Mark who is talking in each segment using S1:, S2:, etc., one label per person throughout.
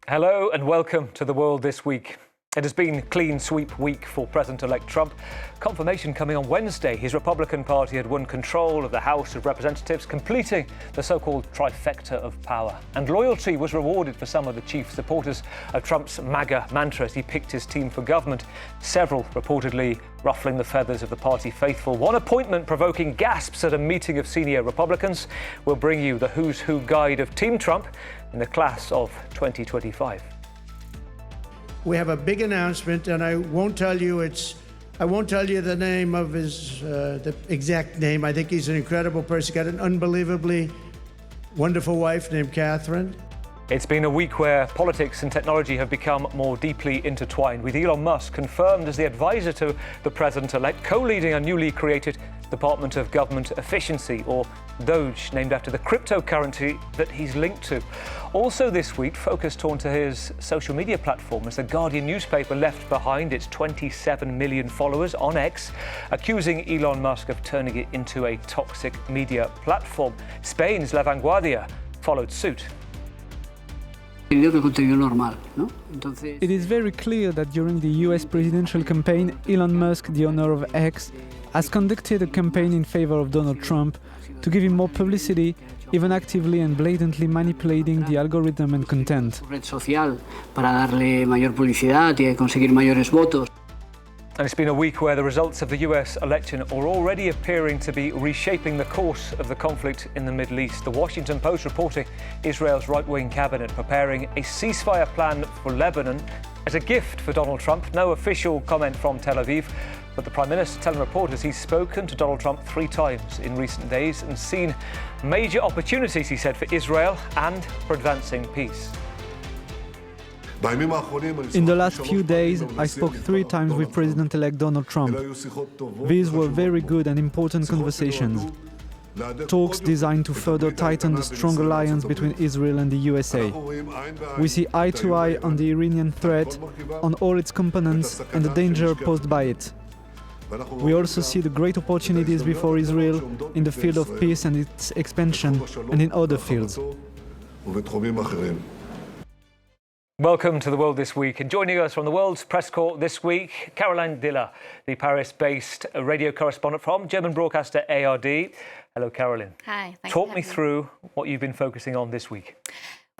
S1: Hello and welcome to The World This Week. It has been clean sweep week for President-elect Trump. Confirmation coming on Wednesday. His Republican Party had won control of the House of Representatives, completing the so-called trifecta of power. And loyalty was rewarded for some of the chief supporters of Trump's MAGA mantra as he picked his team for government, several reportedly ruffling the feathers of the party faithful. One appointment provoking gasps at a meeting of senior Republicans. We'll bring you the who's who guide of Team Trump in the class of 2025.
S2: We have a big announcement, and I won't tell you the name of his, the exact name. I think he's an incredible person. Got an unbelievably wonderful wife named Catherine.
S1: It's been a week where politics and technology have become more deeply intertwined, with Elon Musk confirmed as the advisor to the president-elect, co-leading a newly created Department of Government Efficiency, or Doge, named after the cryptocurrency that he's linked to. Also this week, focus turned to his social media platform as the Guardian newspaper left behind its 27 million followers on X, accusing Elon Musk of turning it into a toxic media platform. Spain's La Vanguardia followed suit.
S3: It
S4: is very clear that during the US presidential campaign, Elon Musk, the owner of X, has conducted a campaign in favor of Donald Trump to give him more publicity, even actively and blatantly manipulating the algorithm and content.
S3: Red social para darle mayor publicidad y conseguir mayores votos.
S1: And it's been a week where the results of the US election are already appearing to be reshaping the course of the conflict in the Middle East. The Washington Post reporting Israel's right-wing cabinet preparing a ceasefire plan for Lebanon as a gift for Donald Trump. No official comment from Tel Aviv, but the Prime Minister telling reporters he's spoken to Donald Trump 3 times in recent days and seen major opportunities, he said, for Israel and for advancing peace.
S4: In the last few days, I spoke 3 times with President-elect Donald Trump. These were very good and important conversations. Talks designed to further tighten the strong alliance between Israel and the USA. We see eye to eye on the Iranian threat, on all its components and the danger posed by it. We also see the great opportunities before Israel in the field of peace and its expansion, and in other fields.
S1: Welcome to The World This Week. And joining us from the World's Press Corps this week, Caroline Diller, the Paris-based radio correspondent from German broadcaster ARD. Hello, Caroline.
S5: Hi.
S1: Talk me through what you've been focusing on this week.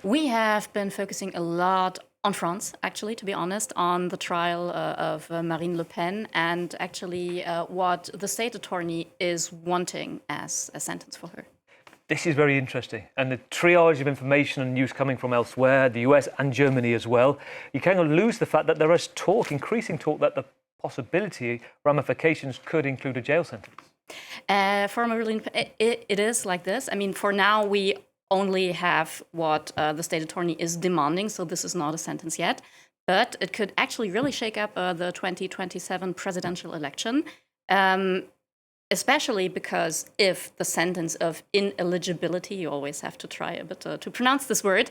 S5: We have been focusing a lot on France, actually, to be honest, on the trial of Marine Le Pen and actually what the state attorney is wanting as a sentence for her.
S1: This is very interesting. And the triage of information and news coming from elsewhere, the US and Germany as well, you kind of lose the fact that there is talk, increasing talk, that the possibility, ramifications could include a jail sentence.
S5: For Marine Le Pen, it is like this. I mean, for now, we only have what the state attorney is demanding, so this is not a sentence yet. But it could actually really shake up the 2027 presidential election. Especially because if the sentence of ineligibility, you always have to try a bit to pronounce this word,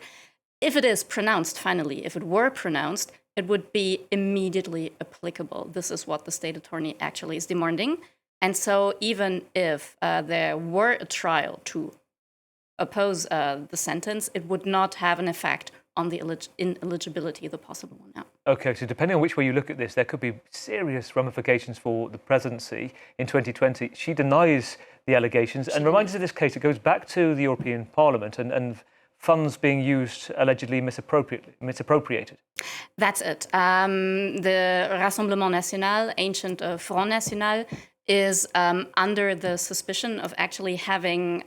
S5: if it is pronounced finally, if it were pronounced, it would be immediately applicable. This is what the state attorney actually is demanding. And so even if there were a trial to oppose the sentence, it would not have an effect on the ineligibility, the possible one now.
S1: Okay, so depending on which way you look at this, there could be serious ramifications for the presidency in 2020. She denies the allegations and reminds us of this case. It goes back to the European Parliament and funds being used allegedly misappropriated.
S5: That's it. The Rassemblement National, ancient Front National, is under the suspicion of actually having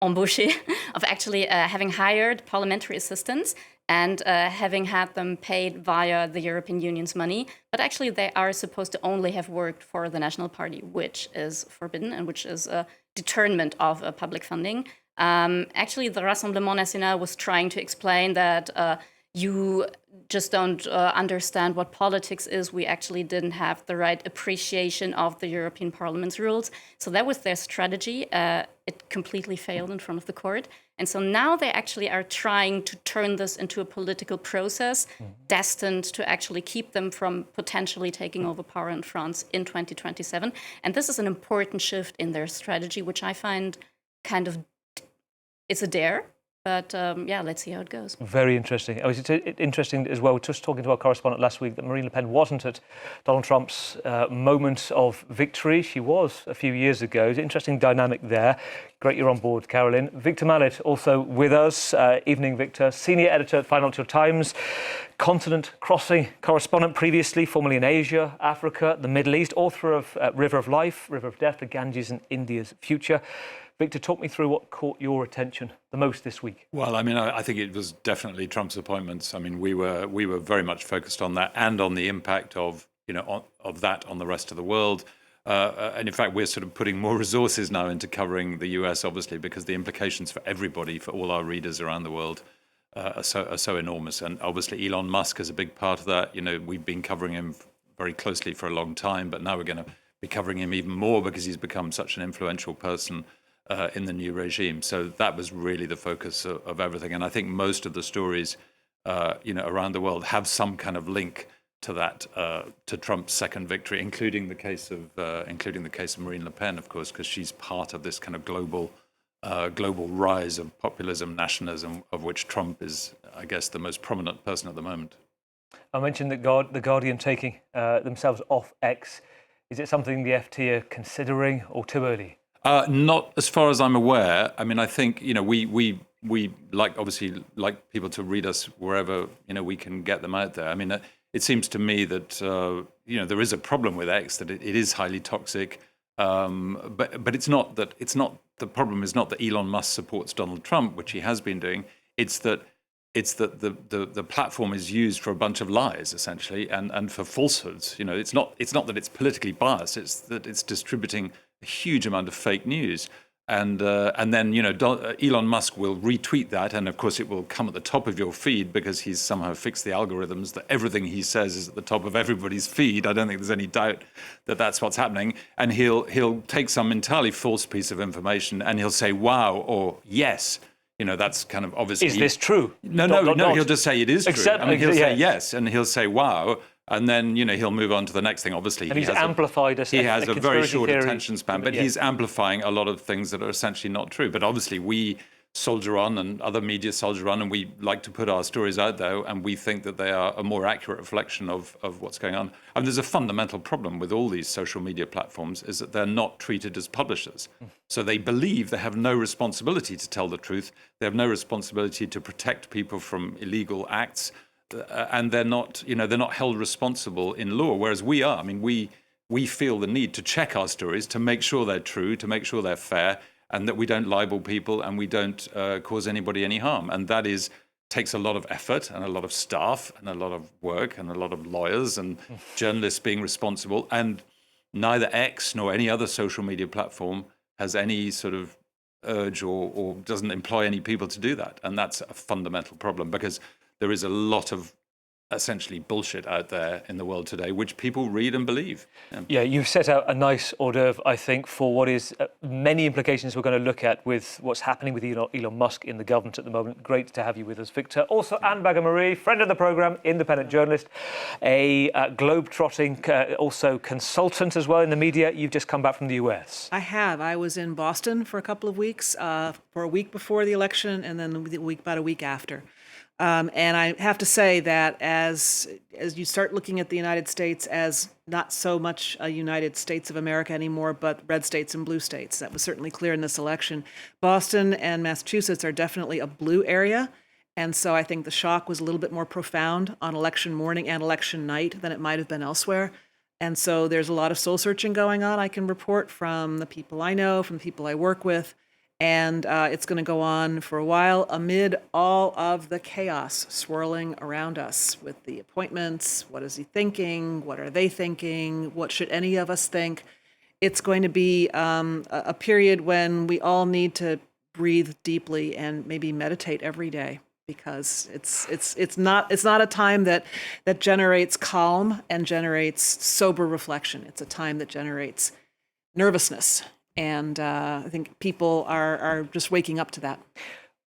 S5: embauché, of actually having hired parliamentary assistants and having had them paid via the European Union's money. But actually they are supposed to only have worked for the National Party, which is forbidden and which is a deterrent of public funding. Actually, the Rassemblement National was trying to explain that you just don't understand what politics is. We actually didn't have the right appreciation of the European Parliament's rules. So that was their strategy. It completely failed in front of the court. And so now they actually are trying to turn this into a political process destined to actually keep them from potentially taking over power in France in 2027. And this is an important shift in their strategy, which I find kind of, it's a dare. But yeah, let's see how it goes.
S1: Very interesting. It was interesting as well, just talking to our correspondent last week, that Marine Le Pen wasn't at Donald Trump's moment of victory. She was a few years ago. It's an interesting dynamic there. Great you're on board, Carolyn. Victor Mallet also with us. Evening, Victor. Senior editor at Financial Times, continent-crossing correspondent previously, formerly in Asia, Africa, the Middle East, author of River of Life, River of Death, the Ganges and India's Future. Victor, talk me through what caught your attention the most this week.
S6: Well, I mean, I think it was definitely Trump's appointments. I mean, we were very much focused on that and on the impact of that on the rest of the world. And in fact, we're sort of putting more resources now into covering the US, obviously, because the implications for everybody, for all our readers around the world, are so enormous. And obviously, Elon Musk is a big part of that. We've been covering him very closely for a long time, but now we're going to be covering him even more because he's become such an influential person in the new regime. So that was really the focus of everything. And I think most of the stories, around the world have some kind of link to that, to Trump's second victory, including the case of Marine Le Pen, of course, because she's part of this kind of global rise of populism, nationalism, of which Trump is, I guess, the most prominent person at the moment.
S1: I mentioned that the Guardian taking themselves off X. Is it something the FT are considering, or too early?
S6: Not as far as I'm aware. I mean, I think, we obviously like people to read us wherever, we can get them out there. I mean, it seems to me that, there is a problem with X, that it is highly toxic. But it's not the problem is not that Elon Musk supports Donald Trump, which he has been doing. It's that the platform is used for a bunch of lies, essentially, and for falsehoods. It's not that it's politically biased. It's that it's distributing a huge amount of fake news, and then Elon Musk will retweet that, and of course it will come at the top of your feed because he's somehow fixed the algorithms that everything he says is at the top of everybody's feed. I don't think there's any doubt that that's what's happening. And he'll take some entirely false piece of information and he'll say wow or yes. That's kind of obviously.
S1: Is this true?
S6: No. He'll just say it is true. He'll say yes, and he'll say wow, and then he'll move on to the next thing. Obviously,
S1: and he has
S6: a very short
S1: theory.
S6: attention span, but he's amplifying a lot of things that are essentially not true. But obviously, we soldier on, and other media soldier on, and we like to put our stories out there, and we think that they are a more accurate reflection of what's going on. And there's a fundamental problem with all these social media platforms, is that they're not treated as publishers. So they believe they have no responsibility to tell the truth. They have no responsibility to protect people from illegal acts, and they're not held responsible in law. Whereas we are. I mean, we feel the need to check our stories to make sure they're true, to make sure they're fair, and that we don't libel people and we don't cause anybody any harm. And that takes a lot of effort and a lot of staff and a lot of work and a lot of lawyers and journalists being responsible. And neither X nor any other social media platform has any sort of urge or doesn't employ any people to do that. And that's a fundamental problem, because there is a lot of essentially bullshit out there in the world today, which people read and believe.
S1: Yeah, you've set out a nice hors d'oeuvre, I think, for what is many implications we're going to look at with what's happening with Elon Musk in the government at the moment. Great to have you with us, Victor. Also, Anne Bagger-Marie, friend of the programme, independent journalist, a globe-trotting, also consultant as well in the media. You've just come back from the US.
S7: I have. I was in Boston for a couple of weeks, for a week before the election and then about a week after. And I have to say that as you start looking at the United States as not so much a United States of America anymore, but red states and blue states, that was certainly clear in this election. Boston and Massachusetts are definitely a blue area. And so I think the shock was a little bit more profound on election morning and election night than it might have been elsewhere. And so there's a lot of soul searching going on, I can report, from the people I know, from the people I work with. And it's going to go on for a while amid all of the chaos swirling around us with the appointments. What is he thinking? What are they thinking? What should any of us think? It's going to be a period when we all need to breathe deeply and maybe meditate every day, because it's not a time that generates calm and generates sober reflection. It's a time that generates nervousness. And I think people are just waking up to that.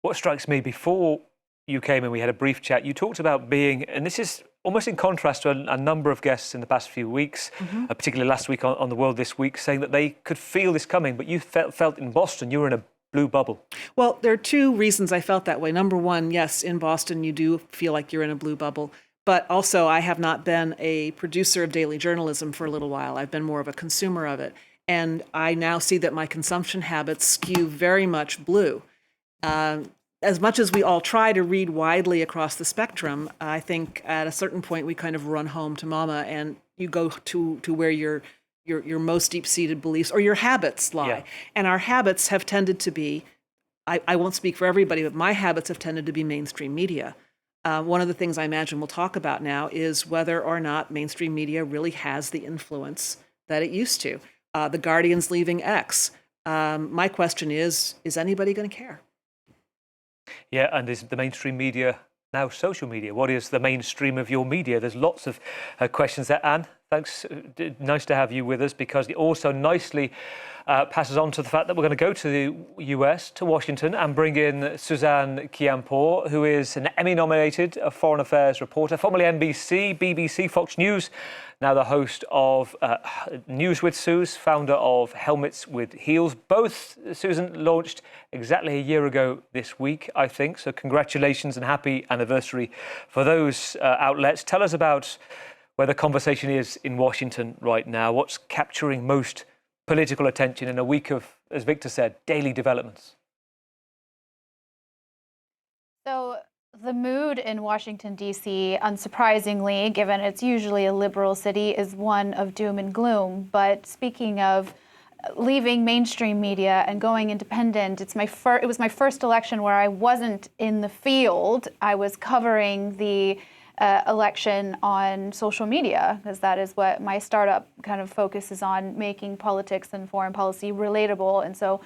S1: What strikes me, before you came and we had a brief chat, you talked about being, and this is almost in contrast to a number of guests in the past few weeks, particularly last week on The World This Week, saying that they could feel this coming, but you felt in Boston, you were in a blue bubble?
S7: Well, there are two reasons I felt that way. Number one, yes, in Boston, you do feel like you're in a blue bubble. But also, I have not been a producer of daily journalism for a little while. I've been more of a consumer of it. And I now see that my consumption habits skew very much blue. As much as we all try to read widely across the spectrum, I think at a certain point we kind of run home to mama, and you go to where your most deep-seated beliefs or your habits lie.
S1: Yeah.
S7: And our habits have tended to be, I won't speak for everybody, but my habits have tended to be mainstream media. One of the things I imagine we'll talk about now is whether or not mainstream media really has the influence that it used to. The Guardian's leaving X. My question is anybody going to care?
S1: Yeah, and is the mainstream media now social media? What is the mainstream of your media? There's lots of questions there. Anne, thanks. Nice to have you with us, because it also nicely passes on to the fact that we're going to go to the US, to Washington, and bring in Suzanne Kiampour, who is an Emmy-nominated foreign affairs reporter, formerly NBC, BBC, Fox News, now the host of News with Suze, founder of Helmets with Heels. Both, Susan, launched exactly a year ago this week, I think. So congratulations and happy anniversary for those outlets. Tell us about where the conversation is in Washington right now. What's capturing most political attention in a week of, as Victor said, daily developments?
S8: So the mood in Washington, D.C., unsurprisingly, given it's usually a liberal city, is one of doom and gloom. But speaking of leaving mainstream media and going independent, it was my first election where I wasn't in the field. I was covering the election on social media, because that is what my startup kind of focuses on, making politics and foreign policy relatable, and so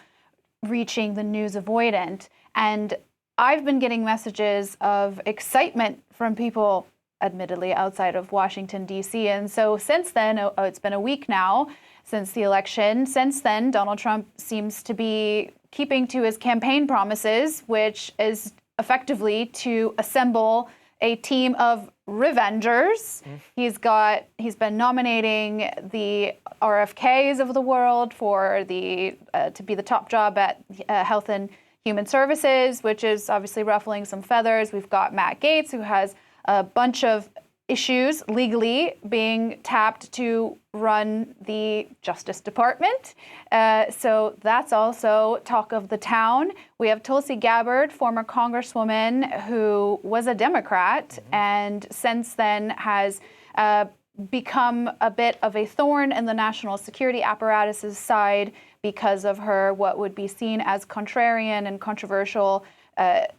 S8: reaching the news avoidant. And I've been getting messages of excitement from people, admittedly outside of Washington, D.C. And so since then, it's been a week now since the election. Since then, Donald Trump seems to be keeping to his campaign promises, which is effectively to assemble a team of revengers. He's been nominating the RFKs of the world for to be the top job at Health and Human Services, which is obviously ruffling some feathers. We've got Matt Gaetz, who has a bunch of issues legally being tapped to run the Justice Department. So that's also talk of the town. We have Tulsi Gabbard, former congresswoman who was a Democrat and since then has become a bit of a thorn in the national security apparatus's side because of her what would be seen as contrarian and controversial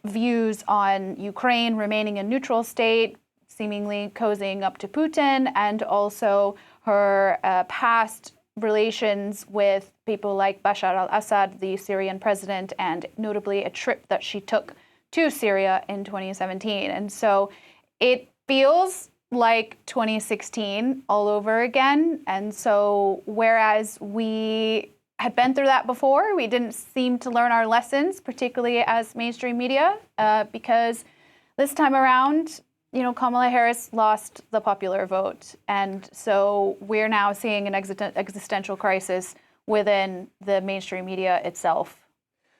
S8: views on Ukraine remaining a neutral state, seemingly cozying up to Putin, and also her past relations with people like Bashar al-Assad, the Syrian president, and notably a trip that she took to Syria in 2017. And so it feels like 2016 all over again. And so whereas we had been through that before, we didn't seem to learn our lessons, particularly as mainstream media, because this time around, Kamala Harris lost the popular vote. And so we're now seeing an existential crisis within the mainstream media itself.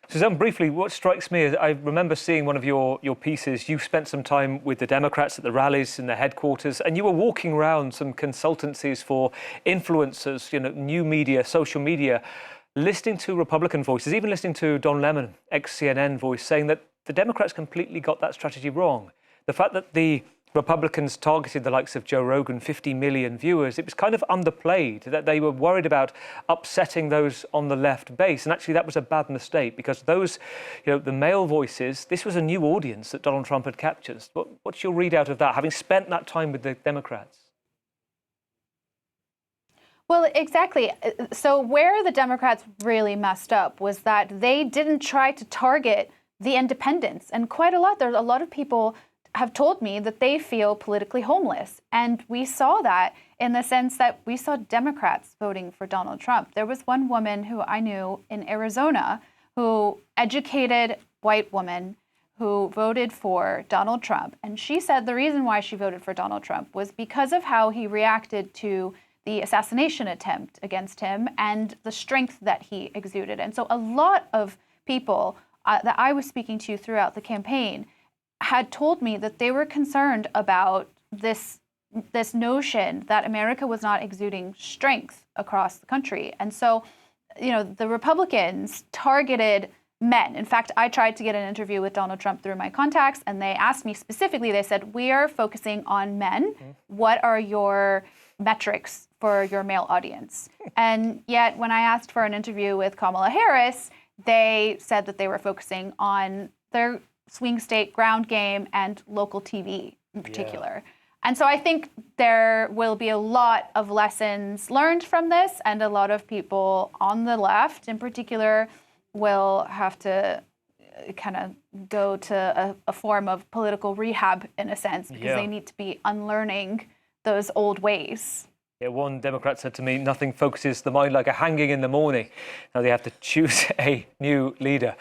S1: Suzanne, briefly, what strikes me is I remember seeing one of your pieces. You spent some time with the Democrats at the rallies in their headquarters, and you were walking around some consultancies for influencers, new media, social media, listening to Republican voices, even listening to Don Lemon, ex-CNN voice, saying that the Democrats completely got that strategy wrong. The fact that the Republicans targeted the likes of Joe Rogan, 50 million viewers, it was kind of underplayed, that they were worried about upsetting those on the left base. And actually that was a bad mistake, because those, the male voices, this was a new audience that Donald Trump had captured. What's your readout of that, having spent that time with the Democrats?
S8: Well, exactly. So where the Democrats really messed up was that they didn't try to target the independents. And quite a lot, there's a lot of people have told me that they feel politically homeless. And we saw that in the sense that we saw Democrats voting for Donald Trump. There was one woman who I knew in Arizona, who educated white woman who voted for Donald Trump. And she said the reason why she voted for Donald Trump was because of how he reacted to the assassination attempt against him and the strength that he exuded. And so a lot of people that I was speaking to throughout the campaign had told me that they were concerned about this notion that America was not exuding strength across the country. And so, the Republicans targeted men. In fact, I tried to get an interview with Donald Trump through my contacts, and they asked me specifically, they said, we are focusing on men. What are your metrics for your male audience? And yet, when I asked for an interview with Kamala Harris, they said that they were focusing on their swing state ground game and local TV in particular. Yeah. And so I think there will be a lot of lessons learned from this, and a lot of people on the left in particular will have to kind of go to a form of political rehab in a sense, because they need to be unlearning those old ways.
S1: Yeah, one Democrat said to me, nothing focuses the mind like a hanging in the morning. Now they have to choose a new leader.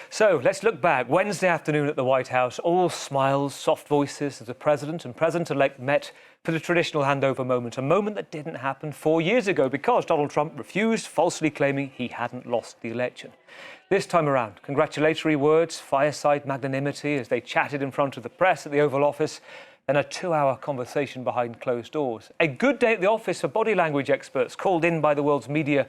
S1: So let's look back. Wednesday afternoon at the White House, all smiles, soft voices as the president and president-elect met for the traditional handover moment, a moment that didn't happen 4 years ago because Donald Trump refused, falsely claiming he hadn't lost the election. This time around, congratulatory words, fireside magnanimity as they chatted in front of the press at the Oval Office, then a 2-hour conversation behind closed doors. A good day at the office for body language experts called in by the world's media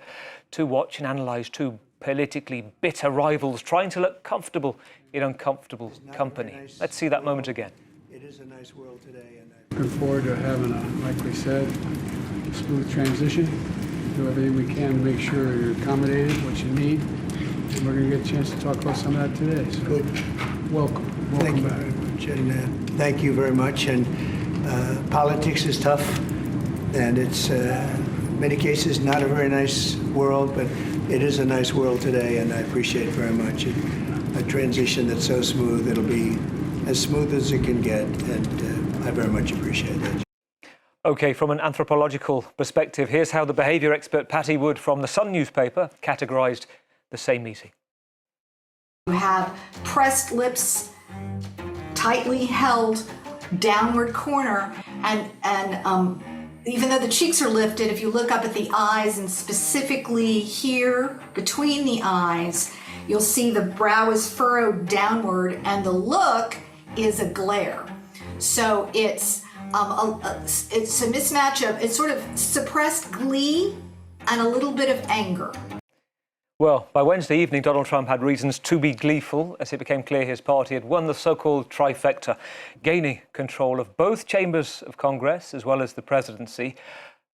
S1: to watch and analyse two politically bitter rivals trying to look comfortable in uncomfortable company. Let's see that moment again.
S2: It is a nice world today. And
S9: looking forward to having like we said, a smooth transition. Do everything we can to make sure you're accommodated, what you need. And we're going to get a chance to talk about some of that today. So
S2: good.
S9: Welcome
S2: Thank you
S9: back.
S2: very much. And thank you very much. And politics is tough, and it's in many cases not a very nice world, but it is a nice world today, and I appreciate very much a transition that's so smooth. It'll be as smooth as it can get, and I very much appreciate that.
S1: OK, from an anthropological perspective, here's how the behaviour expert Patty Wood from the Sun newspaper categorised the same meeting.
S10: You have pressed lips, tightly held, downward corner, and even though the cheeks are lifted, if you look up at the eyes and specifically here between the eyes, you'll see the brow is furrowed downward and the look is a glare. So it's a mismatch of, it's sort of suppressed glee and a little bit of anger.
S1: Well, by Wednesday evening, Donald Trump had reasons to be gleeful as it became clear his party had won the so-called trifecta, gaining control of both chambers of Congress as well as the presidency.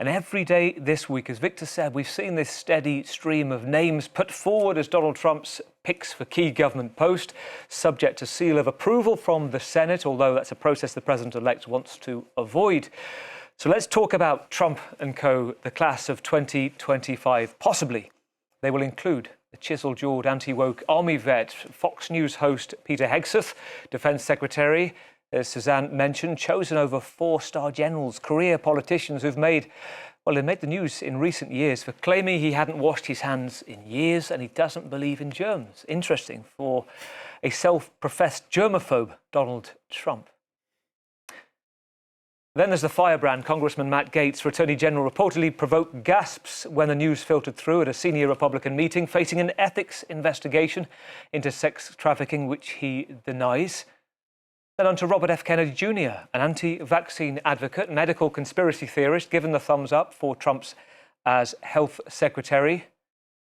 S1: And every day this week, as Victor said, we've seen this steady stream of names put forward as Donald Trump's picks for key government posts, subject to seal of approval from the Senate, although that's a process the president-elect wants to avoid. So let's talk about Trump and co., the class of 2025, possibly. They will include the chisel-jawed, anti-woke army vet, Fox News host Peter Hegseth, Defense Secretary, as Suzanne mentioned, chosen over 4-star generals, career politicians who've made the news in recent years for claiming he hadn't washed his hands in years and he doesn't believe in germs. Interesting for a self-professed germaphobe, Donald Trump. Then there's the firebrand, Congressman Matt Gaetz, for Attorney General, reportedly provoked gasps when the news filtered through at a senior Republican meeting, facing an ethics investigation into sex trafficking, which he denies. Then on to Robert F. Kennedy Jr., an anti-vaccine advocate, medical conspiracy theorist, given the thumbs up for Trump's as health secretary.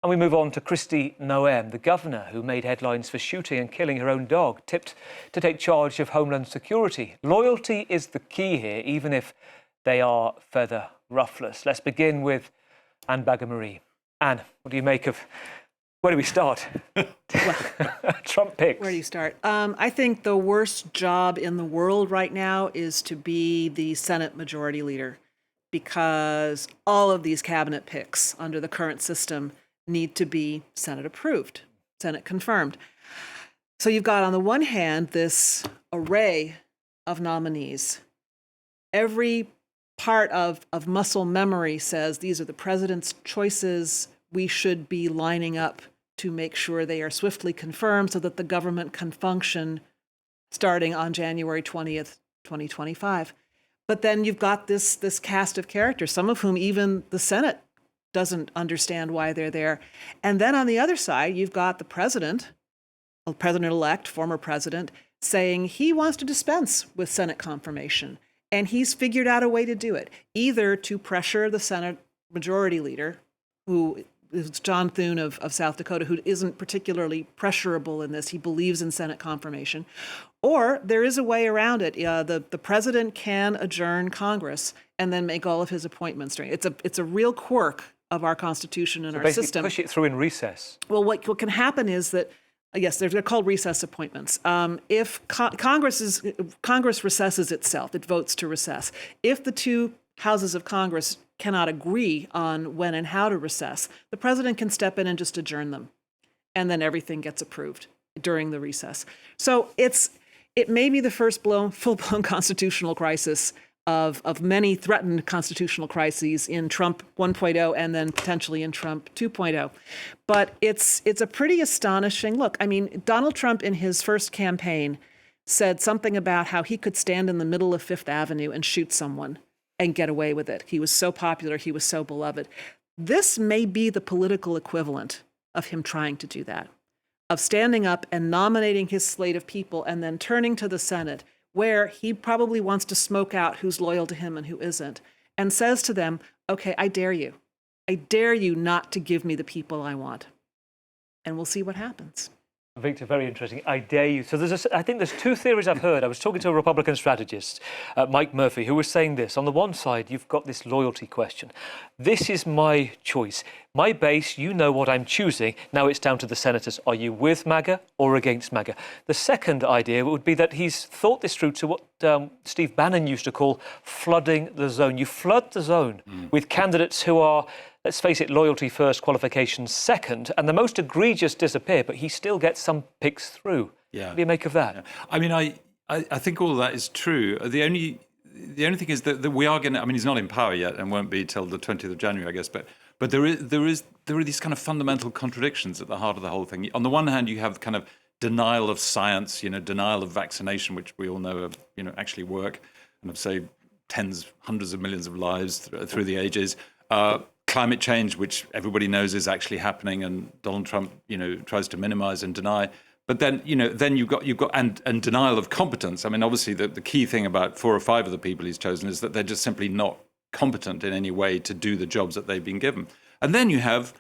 S1: And we move on to Kristi Noem, the governor who made headlines for shooting and killing her own dog, tipped to take charge of Homeland Security. Loyalty is the key here, even if they are feather rufflers. Let's begin with Anne Bagger-Marie. Anne, what do you make of... Where do we start? Trump picks.
S7: Where do you start? I think the worst job in the world right now is to be the Senate Majority Leader, because all of these cabinet picks under the current system need to be Senate approved, Senate confirmed. So you've got, on the one hand, this array of nominees. Every part of muscle memory says these are the president's choices. We should be lining up to make sure they are swiftly confirmed so that the government can function starting on January 20th, 2025. But then you've got this cast of characters, some of whom even the Senate doesn't understand why they're there. And then on the other side, you've got the president-elect, former president, saying he wants to dispense with Senate confirmation. And he's figured out a way to do it, either to pressure the Senate Majority Leader, who is John Thune of South Dakota, who isn't particularly pressurable in this. He believes in Senate confirmation. Or there is a way around it. The president can adjourn Congress and then make all of his appointments. It's a real quirk of our Constitution and our system.
S1: Push it through in recess.
S7: Well, what can happen is that, yes, they're called recess appointments. If Congress recesses itself, it votes to recess. If the two houses of Congress cannot agree on when and how to recess, the president can step in and just adjourn them, and then everything gets approved during the recess. So it may be the first full-blown constitutional crisis of many threatened constitutional crises in Trump 1.0 and then potentially in Trump 2.0. But it's a pretty astonishing look. I mean, Donald Trump in his first campaign said something about how he could stand in the middle of Fifth Avenue and shoot someone and get away with it. He was so popular. He was so beloved. This may be the political equivalent of him trying to do that, of standing up and nominating his slate of people and then turning to the Senate, where he probably wants to smoke out who's loyal to him and who isn't, and says to them, okay, I dare you. I dare you not to give me the people I want. And we'll see what happens.
S1: Victor, very interesting. I dare you. So I think there's two theories I've heard. I was talking to a Republican strategist, Mike Murphy, who was saying this. On the one side, you've got this loyalty question. This is my choice. My base, you know what I'm choosing. Now it's down to the senators. Are you with MAGA or against MAGA? The second idea would be that he's thought this through to what Steve Bannon used to call flooding the zone. You flood the zone with candidates who are, let's face it, loyalty first, qualifications second, and the most egregious disappear, but he still gets some picks through.
S6: Yeah.
S1: What do you make of that?
S6: Yeah. I mean, I think all of that is true. The only thing is that we are going to, I mean, he's not in power yet and won't be till the 20th of January, I guess, but there are these kind of fundamental contradictions at the heart of the whole thing. On the one hand, you have kind of denial of science, denial of vaccination, which we all know, actually work, and I've saved hundreds of millions of lives through the ages. Climate change, which everybody knows is actually happening, and Donald Trump, tries to minimize and deny. But then, then you've got and denial of competence. I mean, obviously, the key thing about 4 or 5 of the people he's chosen is that they're just simply not competent in any way to do the jobs that they've been given. And then you have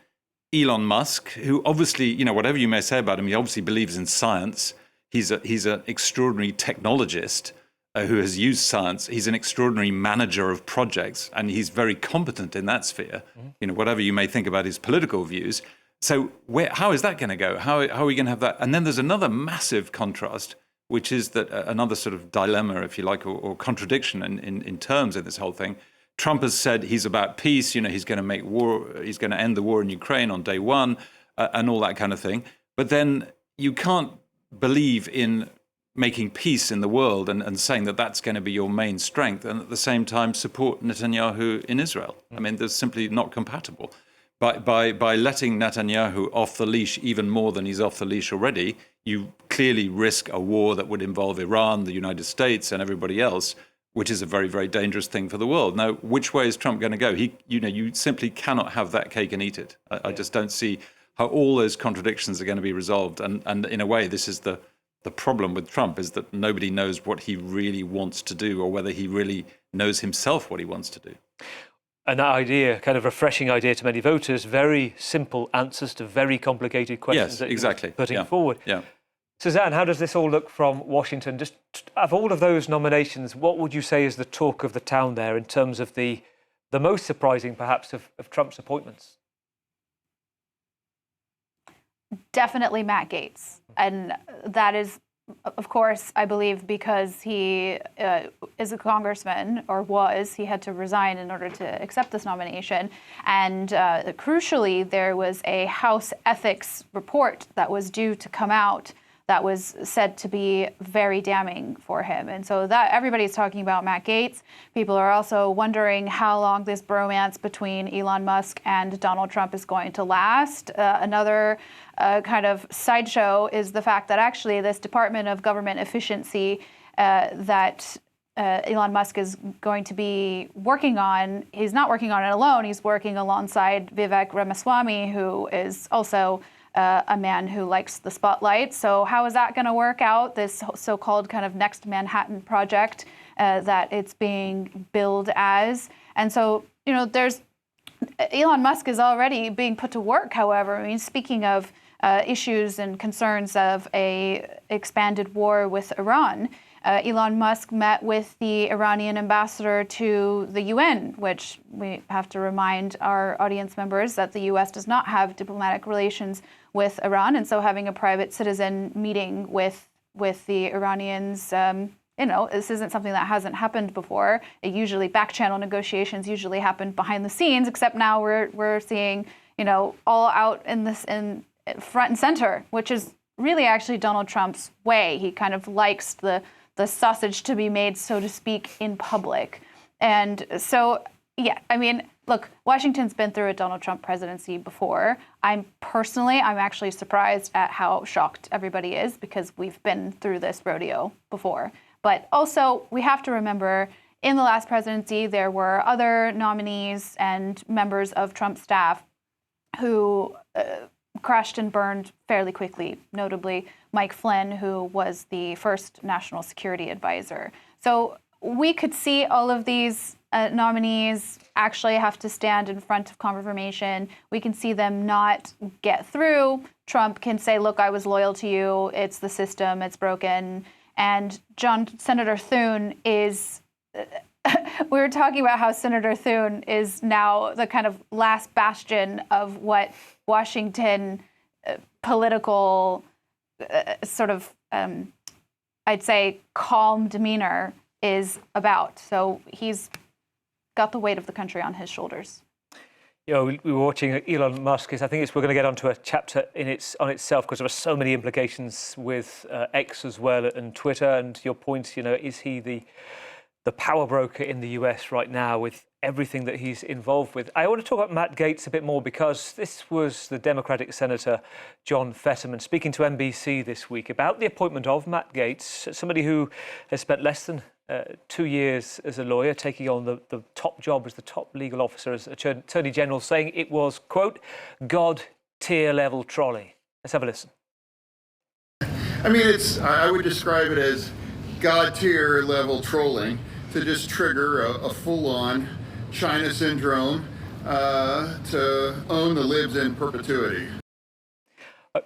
S6: Elon Musk, who obviously, whatever you may say about him, he obviously believes in science. He's an extraordinary technologist who has used science. He's an extraordinary manager of projects, and he's very competent in that sphere. Whatever you may think about his political views. So how is that going to go? How are we going to have that? And then there's another massive contrast, which is that another sort of dilemma, if you like, or contradiction in terms of this whole thing. Trump has said he's about peace. He's going to make war. He's going to end the war in Ukraine on day one, and all that kind of thing. But then you can't believe in making peace in the world and saying that that's going to be your main strength, and at the same time support Netanyahu in Israel. I mean, they're simply not compatible. By letting Netanyahu off the leash even more than he's off the leash already, you clearly risk a war that would involve Iran, the United States, and everybody else, which is a very, very dangerous thing for the world. Now, which way is Trump going to go? You simply cannot have that cake and eat it. I just don't see how all those contradictions are going to be resolved. And in a way, this is the problem with Trump, is that nobody knows what he really wants to do, or whether he really knows himself what he wants to do.
S1: And that idea, kind of refreshing idea to many voters, very simple answers to very complicated questions that you're putting forward.
S6: Yeah.
S1: Suzanne, how does this all look from Washington? Just of all of those nominations, what would you say is the talk of the town there in terms of the most surprising, perhaps, of Trump's appointments?
S8: Definitely Matt Gaetz. And that is, of course, I believe, because he is a congressman, or was. He had to resign in order to accept this nomination. And crucially, there was a House ethics report that was due to come out that was said to be very damning for him. And so that everybody's talking about Matt Gaetz. People are also wondering how long this bromance between Elon Musk and Donald Trump is going to last. Another kind of sideshow is the fact that actually this Department of Government Efficiency that Elon Musk is going to be working on. He's not working on it alone. He's working alongside Vivek Ramaswamy, who is also a man who likes the spotlight. So how is that going to work out, this so-called kind of next Manhattan project that it's being billed as? And so, there's Elon Musk is already being put to work, however. I mean, speaking of issues and concerns of a expanded war with Iran, Elon Musk met with the Iranian ambassador to the UN, which we have to remind our audience members that the U.S. does not have diplomatic relations with Iran. And so having a private citizen meeting with the Iranians, this isn't something that hasn't happened before. It usually, back-channel negotiations usually happen behind the scenes, except now we're seeing, all out in front and center, which is really actually Donald Trump's way. He kind of likes the sausage to be made, so to speak, in public. And so, yeah, I mean, look, Washington's been through a Donald Trump presidency before. I'm actually surprised at how shocked everybody is, because we've been through this rodeo before. But also, we have to remember, in the last presidency, there were other nominees and members of Trump's staff who crashed and burned fairly quickly, notably Mike Flynn, who was the first national security advisor. So we could see all of these nominees actually have to stand in front of confirmation. We can see them not get through. Trump can say, look, I was loyal to you. It's the system. It's broken. And Senator Thune is... we were talking about how Senator Thune is now the kind of last bastion of what Washington political sort of, I'd say, calm demeanor is about. So he's got the weight of the country on his shoulders.
S1: We were watching Elon Musk. I think we're going to get onto a chapter on itself, because there are so many implications with X as well and Twitter. And your point, is he the power broker in the US right now with everything that he's involved with? I want to talk about Matt Gaetz a bit more, because this was the Democratic Senator John Fetterman speaking to NBC this week about the appointment of Matt Gaetz, somebody who has spent less than 2 years as a lawyer, taking on the top job as the top legal officer as Attorney General, saying it was, quote, God tier level trolley. Let's have a listen.
S11: I mean, I would describe it as God tier level trolling to just trigger a full-on China syndrome to own the libs in perpetuity.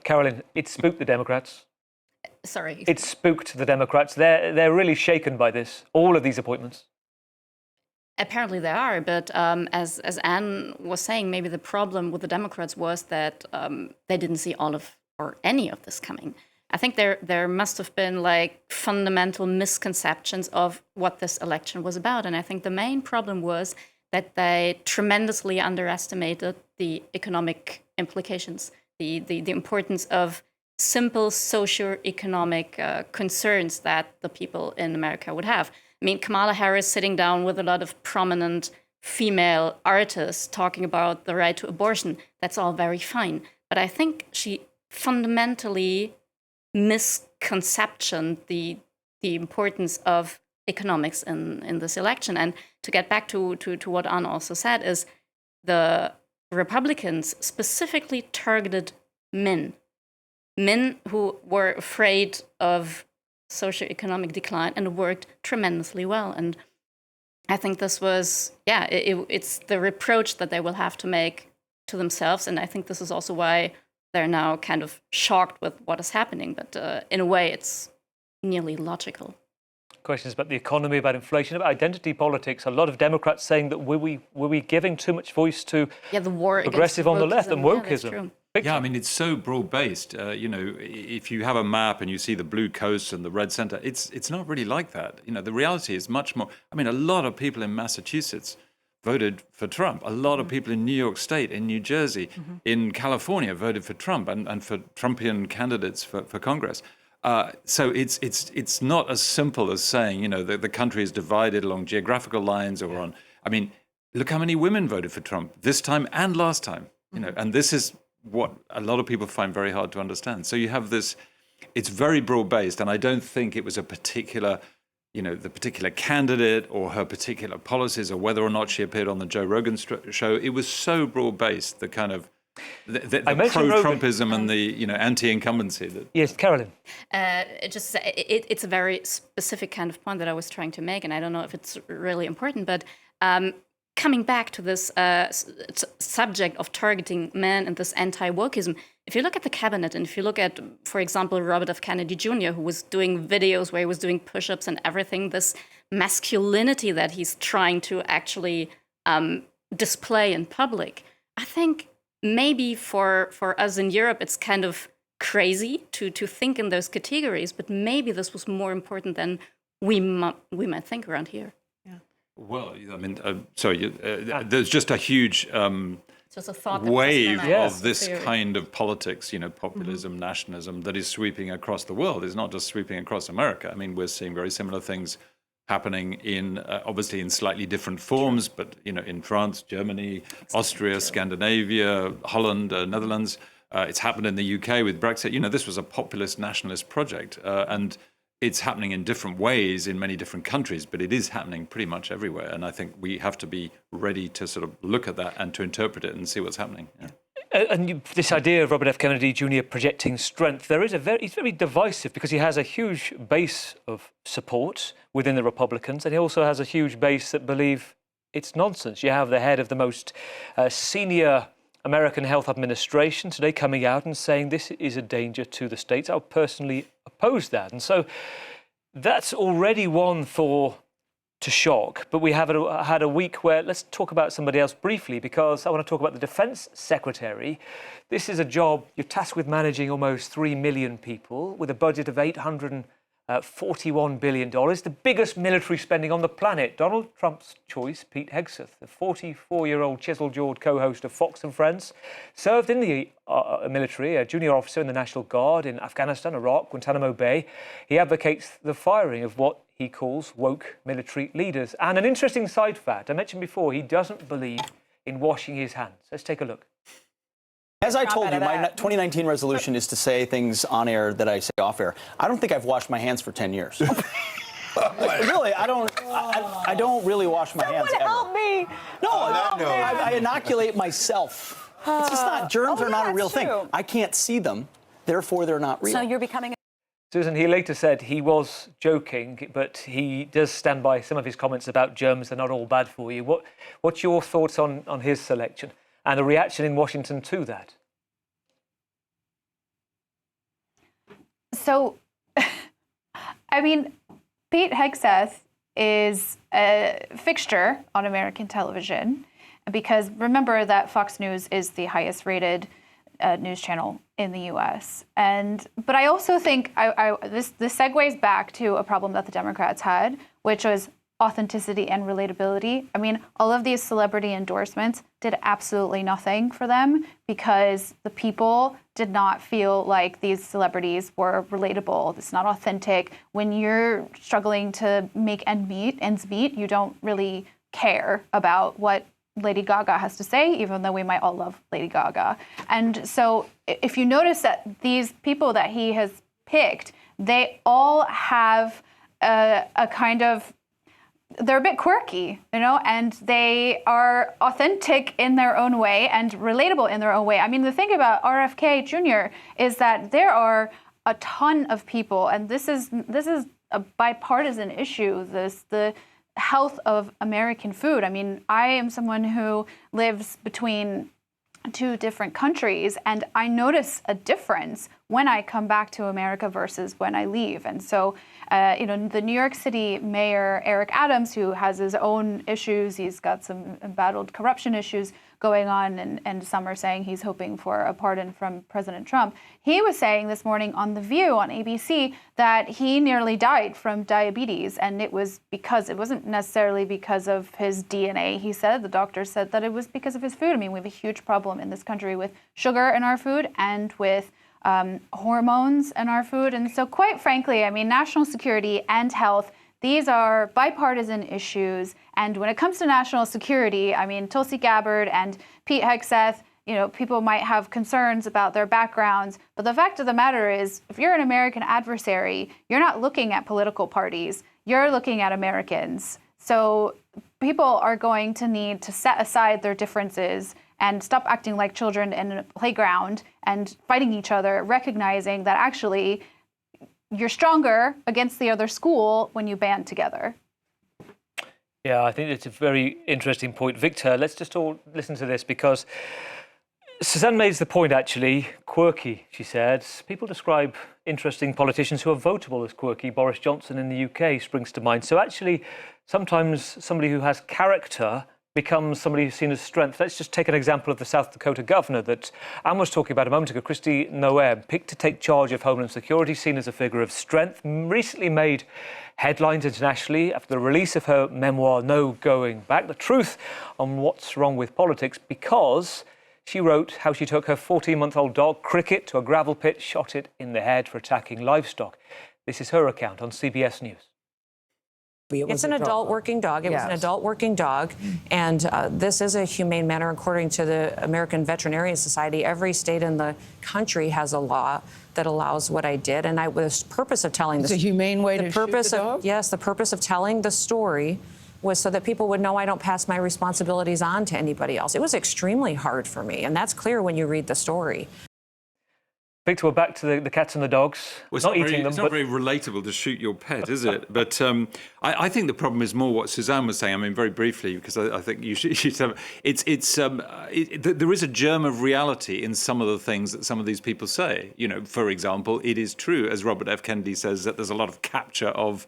S1: Carolyn, it spooked the Democrats.
S5: Sorry.
S1: It spooked the Democrats. They're really shaken by this, all of these appointments.
S5: Apparently they are, but as Anne was saying, maybe the problem with the Democrats was that they didn't see all of or any of this coming. I think there must have been fundamental misconceptions of what this election was about. And I think the main problem was that they tremendously underestimated the economic implications, the importance of simple socioeconomic concerns that the people in America would have. I mean, Kamala Harris sitting down with a lot of prominent female artists talking about the right to abortion, that's all very fine. But I think she fundamentally misconception the importance of economics in this election. And to get back to what Anne also said, is the Republicans specifically targeted men who were afraid of socioeconomic decline and worked tremendously well. And I think this was, it's the reproach that they will have to make to themselves. And I think this is also why they're now kind of shocked with what is happening. But in a way, it's nearly logical.
S1: Questions about the economy, about inflation, about identity politics. A lot of Democrats saying that were we giving too much voice to
S5: the war
S1: progressive on the left and wokeism?
S6: Yeah, I mean, it's so broad-based. If you have a map and you see the blue coast and the red center, it's not really like that. The reality is much more. I mean, a lot of people in Massachusetts voted for Trump. A lot of people in New York State, in New Jersey, in California voted for Trump and for Trumpian candidates for Congress. So it's not as simple as saying, the country is divided along geographical lines or on. I mean, look how many women voted for Trump this time and last time. And this is what a lot of people find very hard to understand. So you have this, it's very broad-based, and I don't think it was a particular the particular candidate or her particular policies or whether or not she appeared on the Joe Rogan show. It was so broad-based, the kind of the pro-Trumpism and the anti-incumbency.
S1: Yes, Carolyn.
S5: It's a very specific kind of point that I was trying to make, and I don't know if it's really important, but coming back to this subject of targeting men and this anti-wokeism, if you look at the cabinet and if you look at, for example, Robert F. Kennedy Jr., who was doing videos where he was doing push-ups and everything, this masculinity that he's trying to actually display in public, I think maybe for us in Europe, it's kind of crazy to think in those categories, but maybe this was more important than we might think around here.
S6: Well, I mean, there's just a huge
S5: just a thought
S6: wave of this kind of politics, populism, nationalism, that is sweeping across the world. It's not just sweeping across America. I mean, we're seeing very similar things happening obviously in slightly different forms, but, in France, Germany, Austria, Scandinavia, Holland, Netherlands. It's happened in the UK with Brexit. This was a populist nationalist project, and it's happening in different ways in many different countries, but it is happening pretty much everywhere. And I think we have to be ready to sort of look at that and to interpret it and see what's happening. Yeah.
S1: And this idea of Robert F. Kennedy Jr. projecting strength, he's very divisive because he has a huge base of support within the Republicans, and he also has a huge base that believe it's nonsense. You have the head of the most senior American health administration today coming out and saying this is a danger to the states. I would personally oppose that. And so that's already one to shock. But we have had a week where, let's talk about somebody else briefly, because I want to talk about the Defense Secretary. This is a job, you're tasked with managing almost 3 million people with a budget of $841 billion, the biggest military spending on the planet. Donald Trump's choice, Pete Hegseth, the 44-year-old chisel-jawed co-host of Fox and Friends, served in the military, a junior officer in the National Guard in Afghanistan, Iraq, Guantanamo Bay. He advocates the firing of what he calls woke military leaders. And an interesting side fact, I mentioned before, he doesn't believe in washing his hands. Let's take a look.
S12: As I told you, my 2019 resolution is to say things on air that I say off air. I don't think I've washed my hands for 10 years. Really, I don't really wash my hands ever.
S13: Help me!
S12: No, I inoculate myself. It's just not, germs are not a real thing. I can't see them, therefore they're not real.
S13: So you're becoming
S1: Susan, he later said he was joking, but he does stand by some of his comments about germs. They're not all bad for you. What's your thoughts on his selection and the reaction in Washington to that?
S8: So, I mean, Pete Hegseth is a fixture on American television because remember that Fox News is the highest rated news channel in the U.S. But I also think this segues back to a problem that the Democrats had, which was authenticity and relatability. I mean, all of these celebrity endorsements did absolutely nothing for them because the people did not feel like these celebrities were relatable. It's not authentic. When you're struggling to make ends meet, you don't really care about what Lady Gaga has to say, even though we might all love Lady Gaga. And so if you notice that these people that he has picked, they all have a kind of, they're a bit quirky, and they are authentic in their own way and relatable in their own way. I mean, the thing about RFK Jr. is that there are a ton of people, and this is a bipartisan issue, the health of American food. I mean, I am someone who lives between two different countries, and I notice a difference when I come back to America versus when I leave. And so, the New York City mayor, Eric Adams, who has his own issues, he's got some embattled corruption issues going on, and some are saying he's hoping for a pardon from President Trump. He was saying this morning on The View on ABC that he nearly died from diabetes, and it wasn't necessarily because of his DNA. He said, the doctor said that it was because of his food. I mean, we have a huge problem in this country with sugar in our food and with hormones in our food. And so quite frankly, I mean, national security and health, these are bipartisan issues. And when it comes to national security, I mean, Tulsi Gabbard and Pete Hegseth, people might have concerns about their backgrounds. But the fact of the matter is, if you're an American adversary, you're not looking at political parties. you're looking at Americans. So people are going to need to set aside their differences and stop acting like children in a playground and fighting each other, recognizing that actually you're stronger against the other school when you band together.
S1: Yeah, I think it's a very interesting point. Victor, let's just all listen to this, because Suzanne made the point, actually, quirky, she said. People describe interesting politicians who are votable as quirky. Boris Johnson in the UK springs to mind. So actually, sometimes somebody who has character becomes somebody who's seen as strength. Let's just take an example of the South Dakota governor that Anne was talking about a moment ago, Kristi Noem, picked to take charge of Homeland Security, seen as a figure of strength, recently made headlines internationally after the release of her memoir, No Going Back, the truth on what's wrong with politics, because she wrote how she took her 14-month-old dog, Cricket, to a gravel pit, shot it in the head for attacking livestock. This is her account on CBS News.
S13: It's an adult working dog. It was an adult working dog. And this is a humane manner. According to the American Veterinarian Society, every state in the country has a law that allows what I did. And the purpose of telling this.
S14: It's a humane way to shoot the dog?
S13: Yes, the purpose of telling the story was so that people would know I don't pass my responsibilities on to anybody else. It was extremely hard for me. And that's clear when you read the story.
S1: Victor, we're back to the cats and the dogs.
S6: Well,
S1: not eating them.
S6: It's not very relatable to shoot your pet, is it? But I think the problem is more what Suzanne was saying. I mean, very briefly, because I think you should have. There is a germ of reality in some of the things that some of these people say. You know, for example, it is true, as Robert F. Kennedy says, that there's a lot of capture of,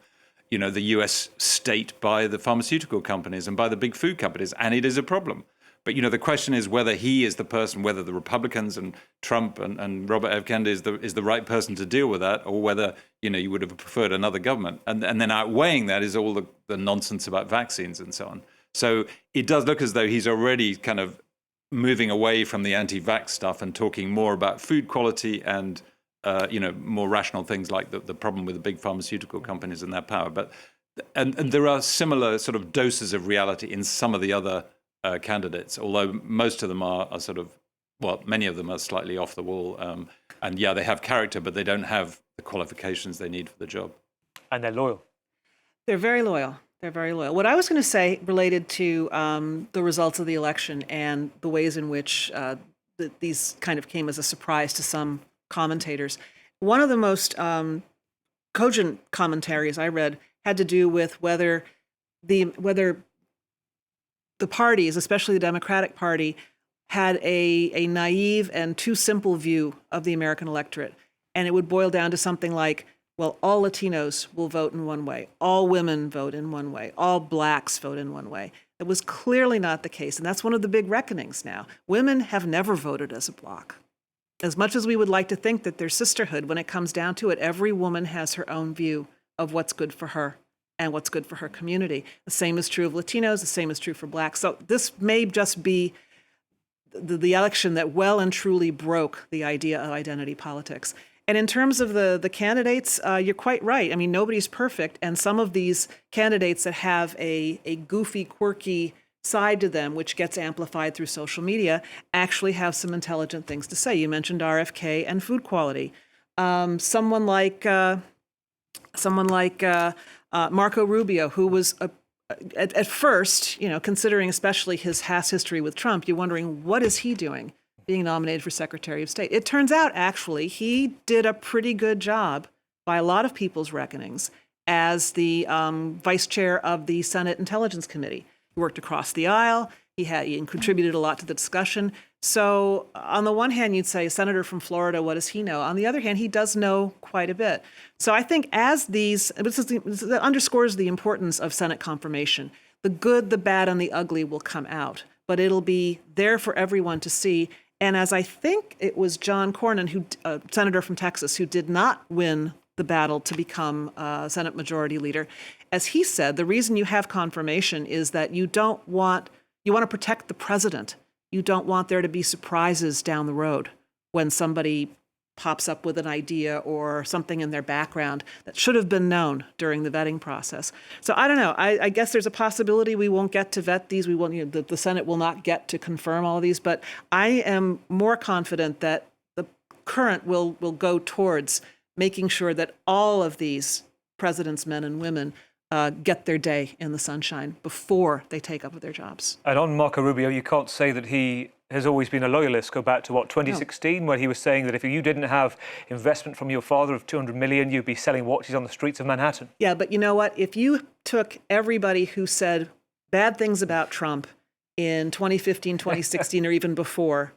S6: you know, the U.S. state by the pharmaceutical companies and by the big food companies, and it is a problem. But, you know, the question is whether he is the person, whether the Republicans and Trump and Robert F. Kennedy is the right person to deal with that, or whether, you know, you would have preferred another government. And then outweighing that is all the nonsense about vaccines and so on. So it does look as though he's already kind of moving away from the anti-vax stuff and talking more about food quality and, you know, more rational things like the problem with the big pharmaceutical companies and their power. But and there are similar sort of doses of reality in some of the other candidates, although most of them are sort of, well, many of them are slightly off the wall. And yeah, they have character, but they don't have the qualifications they need for the job.
S1: And they're loyal.
S7: They're very loyal. They're very loyal. What I was going to say related to the results of the election and the ways in which these kind of came as a surprise to some commentators. One of the most cogent commentaries I read had to do with whether the parties, especially the Democratic Party, had a naive and too simple view of the American electorate. And it would boil down to something like, well, all Latinos will vote in one way, all women vote in one way, all blacks vote in one way. It was clearly not the case. And that's one of the big reckonings now. Women have never voted as a bloc. As much as we would like to think that there's sisterhood, when it comes down to it, every woman has her own view of what's good for her and what's good for her community. The same is true of Latinos, the same is true for blacks. So this may just be the election that well and truly broke the idea of identity politics. And in terms of the candidates, you're quite right. I mean, nobody's perfect. And some of these candidates that have a goofy, quirky side to them, which gets amplified through social media, actually have some intelligent things to say. You mentioned RFK and food quality. Someone like Marco Rubio, who was at first, you know, considering especially his past history with Trump, you're wondering, what is he doing being nominated for Secretary of State? It turns out, actually, he did a pretty good job by a lot of people's reckonings as the vice chair of the Senate Intelligence Committee. He worked across the aisle. He contributed a lot to the discussion. So on the one hand, you'd say, a senator from Florida, what does he know? On the other hand, he does know quite a bit. So I think this underscores the importance of Senate confirmation. The good, the bad, and the ugly will come out, but it'll be there for everyone to see. And as I think it was John Cornyn, senator from Texas, who did not win the battle to become Senate Majority Leader, as he said, the reason you have confirmation is that you want to protect the president. You don't want there to be surprises down the road when somebody pops up with an idea or something in their background that should have been known during the vetting process. So I don't know. I guess there's a possibility we won't get to vet these. We won't. You know, the Senate will not get to confirm all of these. But I am more confident that the current will go towards making sure that all of these president's men and women get their day in the sunshine before they take up their jobs.
S1: And on Marco Rubio, you can't say that he has always been a loyalist. Go back to, 2016, where he was saying that if you didn't have investment from your father of $200 million, you'd be selling watches on the streets of Manhattan.
S7: Yeah, but you know what? If you took everybody who said bad things about Trump in 2015, 2016, or even before,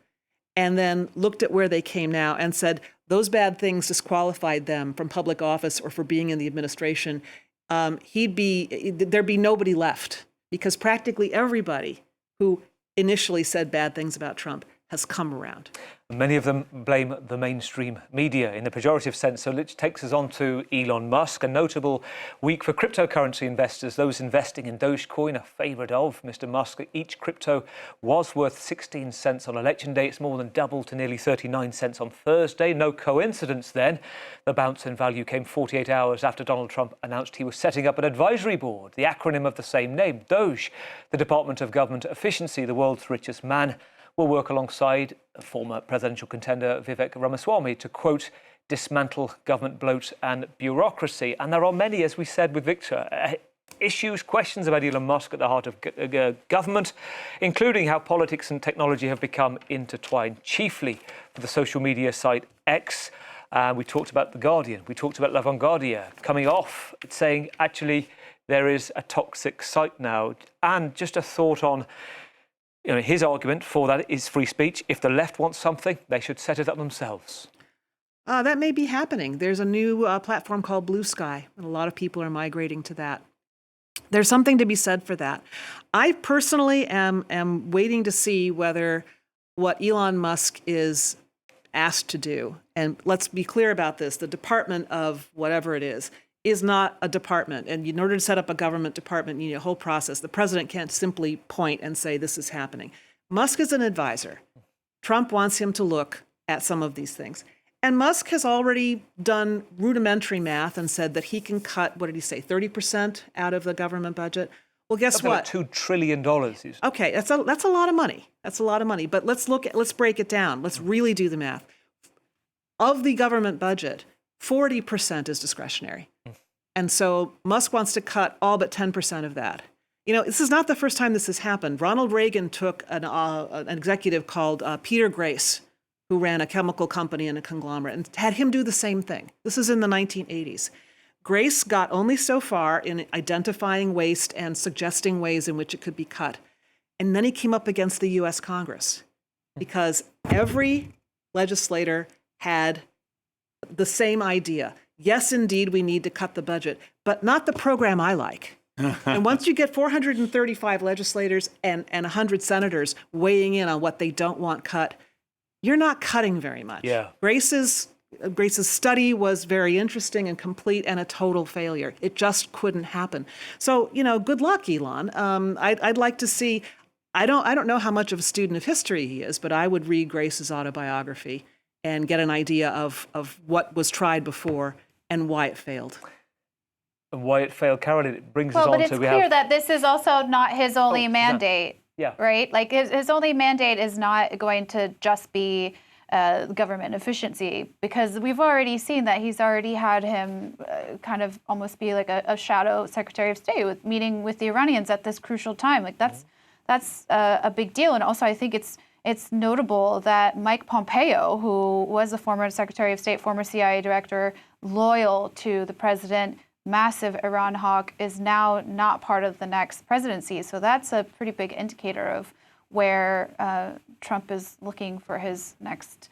S7: and then looked at where they came now and said those bad things disqualified them from public office or for being in the administration, there'd be nobody left, because practically everybody who initially said bad things about Trump has come around.
S1: Many of them blame the mainstream media in the pejorative sense, so which takes us on to Elon Musk. A notable week for cryptocurrency investors. Those investing in Dogecoin are favoured of Mr. Musk. Each crypto was worth 16 cents on election day. It's more than doubled to nearly 39 cents on Thursday. No coincidence then. The bounce in value came 48 hours after Donald Trump announced he was setting up an advisory board, the acronym of the same name, Doge. The Department of Government Efficiency, the world's richest man, will work alongside former presidential contender Vivek Ramaswamy to, quote, dismantle government bloat and bureaucracy. And there are many, as we said with Victor, issues, questions about Elon Musk at the heart of government, including how politics and technology have become intertwined, chiefly for the social media site X. We talked about The Guardian. We talked about L'Avant-Garde coming off, saying, actually, there is a toxic site now. And just a thought on, his argument for that is free speech. If the left wants something, they should set it up themselves.
S7: That may be happening. There's a new platform called Blue Sky, and a lot of people are migrating to that. There's something to be said for that. I personally am waiting to see whether what Elon Musk is asked to do, and let's be clear about this, the Department of whatever it is not a department. And in order to set up a government department, you need a whole process. The president can't simply point and say this is happening. Musk is an advisor. Trump wants him to look at some of these things. And Musk has already done rudimentary math and said that he can cut, what did he say, 30% out of the government budget? Well, guess what?
S1: $2 trillion.
S7: Okay, that's a lot of money. That's a lot of money. But let's break it down. Let's really do the math. Of the government budget, 40% is discretionary. And so Musk wants to cut all but 10% of that. This is not the first time this has happened. Ronald Reagan took an executive called Peter Grace, who ran a chemical company and a conglomerate, and had him do the same thing. This is in the 1980s. Grace got only so far in identifying waste and suggesting ways in which it could be cut. And then he came up against the U.S. Congress, because every legislator had the same idea. Yes, indeed, we need to cut the budget, but not the program I like. And once you get 435 legislators and 100 senators weighing in on what they don't want cut, you're not cutting very much.
S1: Yeah.
S7: Grace's study was very interesting and complete and a total failure. It just couldn't happen. So, good luck, Elon. I'd like to see, I don't know how much of a student of history he is, but I would read Grace's autobiography and get an idea of what was tried before and why it failed.
S1: And why it failed, Caroline, it brings us on to...
S8: But it's clear that this is also not his only mandate, right? Like his only mandate is not going to just be government efficiency, because we've already seen that he's already had him kind of almost be like a shadow Secretary of State meeting with the Iranians at this crucial time. Like that's a big deal. And also I think it's notable that Mike Pompeo, who was a former Secretary of State, former CIA director, loyal to the president, massive Iran hawk, is now not part of the next presidency. So that's a pretty big indicator of where Trump is looking for his next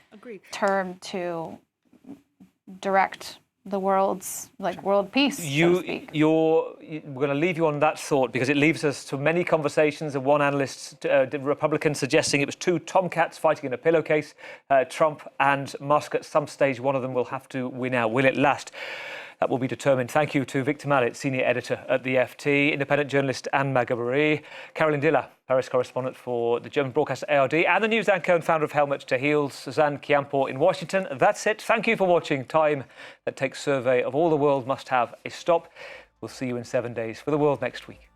S8: term to direct the world's world peace, so to speak.
S1: We're going to leave you on that thought, because it leaves us to many conversations. And one analyst, Republican, suggesting it was two tomcats fighting in a pillowcase. Trump and Musk, at some stage, one of them will have to win out. Will it last? That will be determined. Thank you to Victor Mallet, senior editor at the FT, independent journalist Anne Magabarie, Caroline Diller, Paris correspondent for the German broadcaster ARD, and the news anchor and founder of Helmet to Heels, Suzanne Chiampo in Washington. That's it. Thank you for watching. Time that takes survey of all the world must have a stop. We'll see you in 7 days for the world next week.